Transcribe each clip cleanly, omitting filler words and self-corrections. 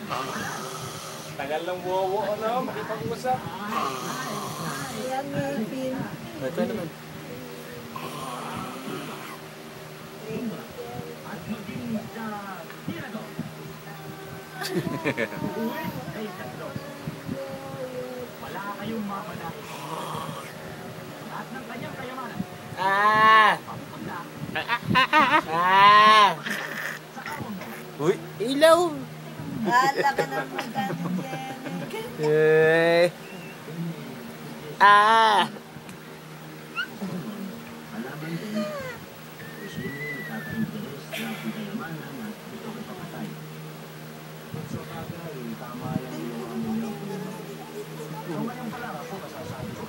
Tagal lang buo ano, makipag-usap. Ayan ngipin. Ito naman. At maging tirago. Ay tatlo. Wala kayong mapala. Lahat ng kanyang kayamanan. Papupunta. Uy, ilaw! Hala ka ng magkano dyan. Eh. Malaman din kung sino yung nagkaka-interes na ang kayamanan at ito ay papatay. At sa bagay, tama yan yung amo niya. So ngayon pala ako masasabi ko,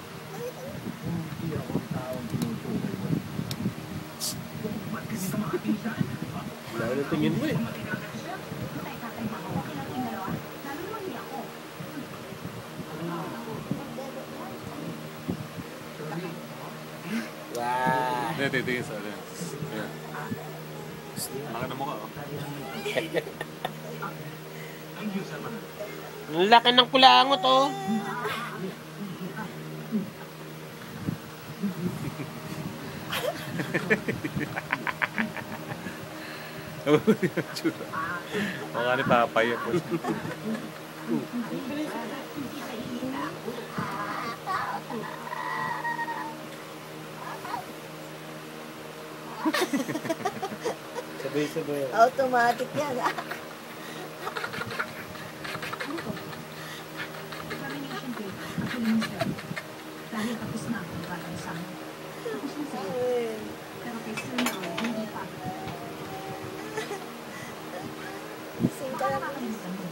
hindi ako ang taong tinutukoy mo. Ba't kasi ka makapisan? Lalo na tingin mo eh. Wow. Hindi, titigil sa alin. Yan. Laki na mukha, oh. Ang laki ng kulangot, oh. Mukha ni Papay yan po. Sabay-sabay. Automatic yan. Examination date, actually Mr. Dahil tapos na ang batang sama. Tapos na sa'yo. Pero kay Sir Noel, hindi pa. Sing ka lang. Nakakalimutan mo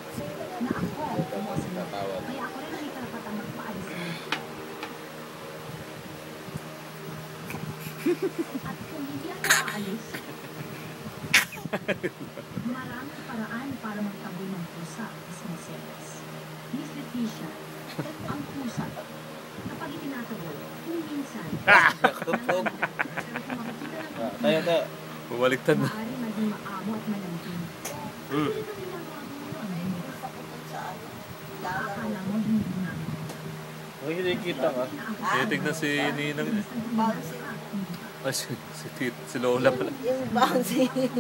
na ako ang kumuha sa'yo. Kaya ako rin ang may karapatang magpaalis sa'yo. At kung hindi ako aalis, maraming paraan para magtaboy ng pusa sa Mercedes. Miss Leticia, ang pusa, kapag itinataboy, kung minsan, pero kung makikita ng pusa, Tayo. Bumaliktad na. maaari maging maamo at malambing. Akala mo hindi namin. Huwag hindi kita ka. Titignan si Ninang. Bouncy. Ay, si Lola pala. Yung bouncy. Bakit?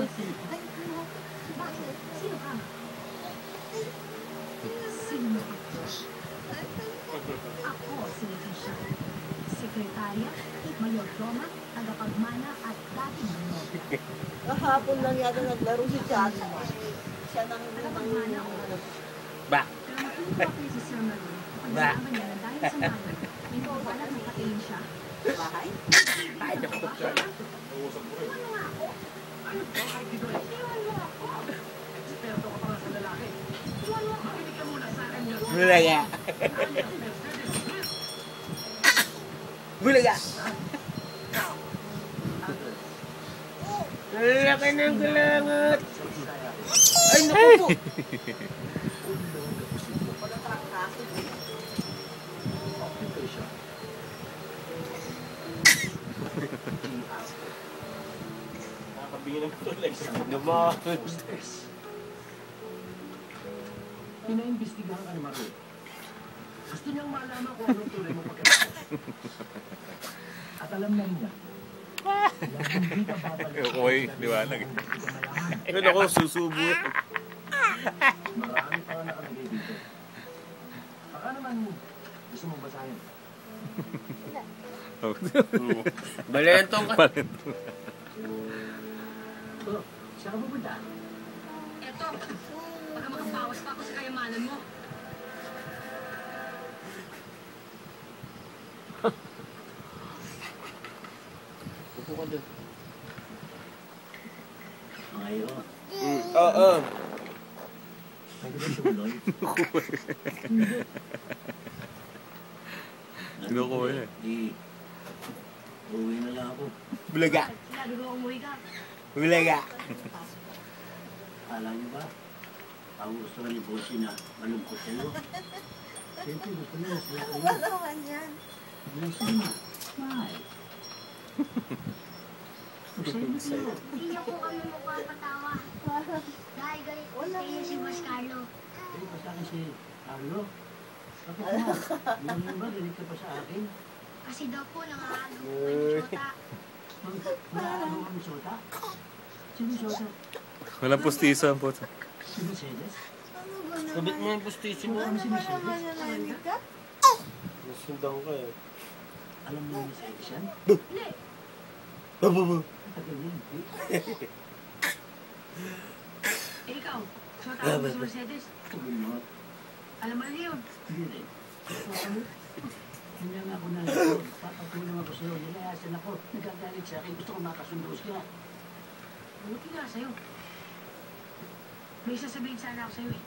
Sino ka? Sino ako? Ako si Leticia. Sekretarya, mayordomo, tagapagmana at dating manok. Kahapon lang yata naglaro si Chasma. Siya nang Tagapagmana o Ba? pero matutuwa kayo si Sir Maroon kapag nalaman niya na dahil sa mana, may nababalak na patayin siya. bahay. Iwan mo nga ako. Iwan mo ako. Eksperto ka pa nga sa lalaki. Iwan mo ako. Makinig ka muna sa akin niya. Bulaga. Bulaga. Ang laki ng kulangot. Ay, naku po. Occupation. Nakakabingin ng tuloy. Naman. Hostess. Pinaimbestigahan ka ni Marie. Gusto niyang malaman kung anong tuloy mo pagkatapos. At alam na niya, hindi ka babalik. Ako ay liwanag. Ano ako, susubo. Marami pa nakalagay dito. Baka naman gusto mong basahin. Balentong ka. Palento. Oh, siya ka pupunta. Eto, baka makabawas pa ako sa kayamanan mo. Upo ka doon. Ngayon, Oo. may gusto tuloy. Kinukuha niya. Uwi na lang ako. Bulaga. Sinabi mo umuwi ka. Bulaga. Alam niyo ba? Ang gusto ka ni Bossy na malungkot kayo. Siyempre gusto niyo. Ano naman yan? Blessing. Smile. Hindi niya po kami mukha patawa. Dahil galit po sa iyo si Boss Carlo. sa akin si Carlo. Bakit na? Yung ba, galit ka pa sa akin? Kasi daw po nangaano po kayo ni Chota. Mag-aaano kami Sota? Sino Sota? Walang pustiso ang puto. Si Mercedes? Sabit mo yung pustiso mo. Ano si Mercedes? Nasundan ka eh. Alam mo yung Mercedes yan? Hindi. Tagal yan. Eh ikaw, Chota ako si Mercedes. Tagal mo. Alam mo na yun. Hindi rin. Hindi nga ako nalito. Papatulong ako sa'yo. Nilayasan ako. Nagagalit sa akin. Gusto ko makasundo ka. Buti nga sa'yo. May sasabihin sana ako sa'yo eh.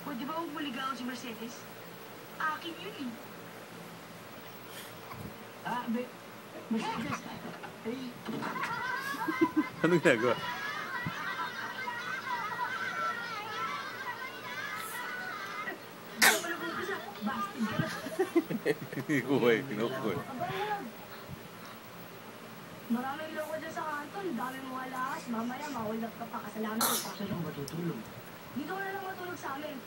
Pwede ba huwag maligawan si Mercedes? Akin yun eh. Mercedes. Eh, Anong ginagawa? Bastard ka na. Kinukuha eh, kinukuha. Maraming loko dyan sa kanto. Ang dami mga lakas. Mamaya, mahulap ka pa. Kasalanan ko pa. saan ako matutulog? Dito ka na lang matulog sa amin.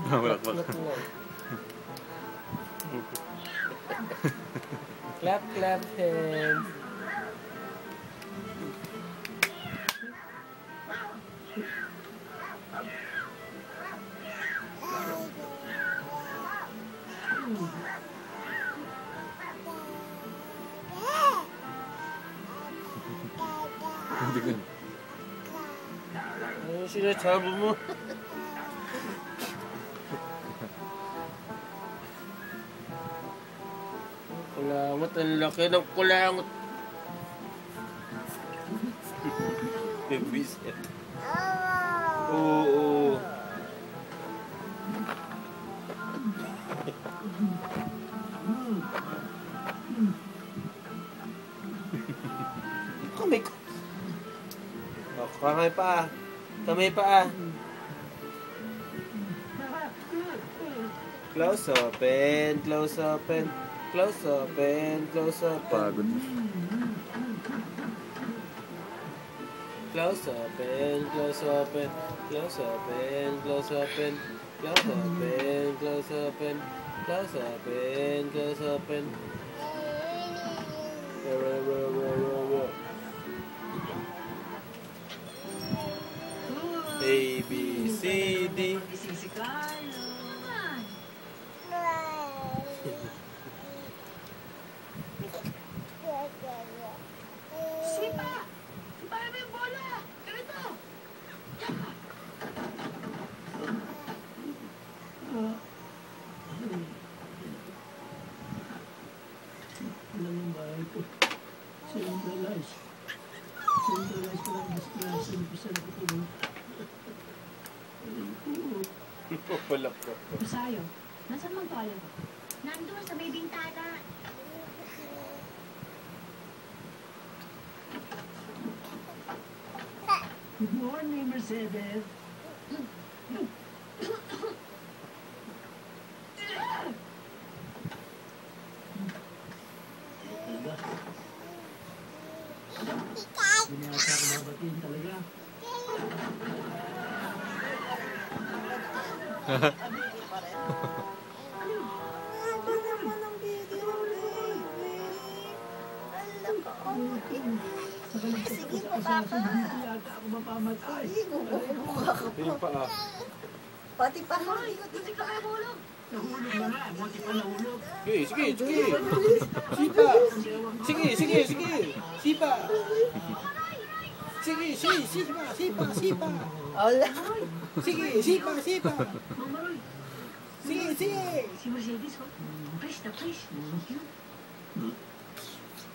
Wala pa. Clap, clap, hands. Hindi ka. Ano sinasabi mo? Kulangot, ang laki ng kulangot. Ibis yan. Oo. Kamay ko. Oh, kamay pa. Kamay pa. Close open, close open. Close open, close open. Pagod. Close open, close open. Close open, close open. Close open, close open. Close open, close open. A, B, C, D. Magising si Carlo. Sipa! Sipa mo yung bola! Ganito! Alam yung bahay ko. Centralized. Centralized ko lang mas sa umpisa na kutulong. Palak ko. Masayo, nasaan mang toilet ko? Nandun sa may bintana. Good morning, Mercedes. Talaga. Hindi na ako babatiin talaga. Sige, baba ka. Hindi yata ako mapamatay. Yung paa. Pati pa ka. Hindi ka kayo bulog. Nahulog na nga. Buti pa nahulog. Sige, sige, sige. Sipa. Sige, sige, sige. Sipa. Sige, sige, sipa, sipa, sipa. Ala. Sige, sipa, sipa. Mamaroy, Sige, sige. si Mercedes, oh. Fresh na fresh.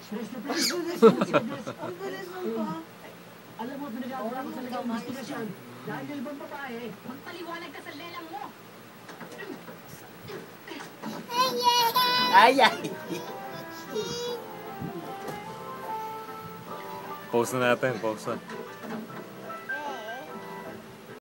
Press na press. Ang bilis mo pa. Alam mo, pinag-aagawa ko talaga ang investigasyon. Dahil yung ibang babae, Magpaliwanag ka sa lelang mo. Ay, ay. Pause na natin, pause na.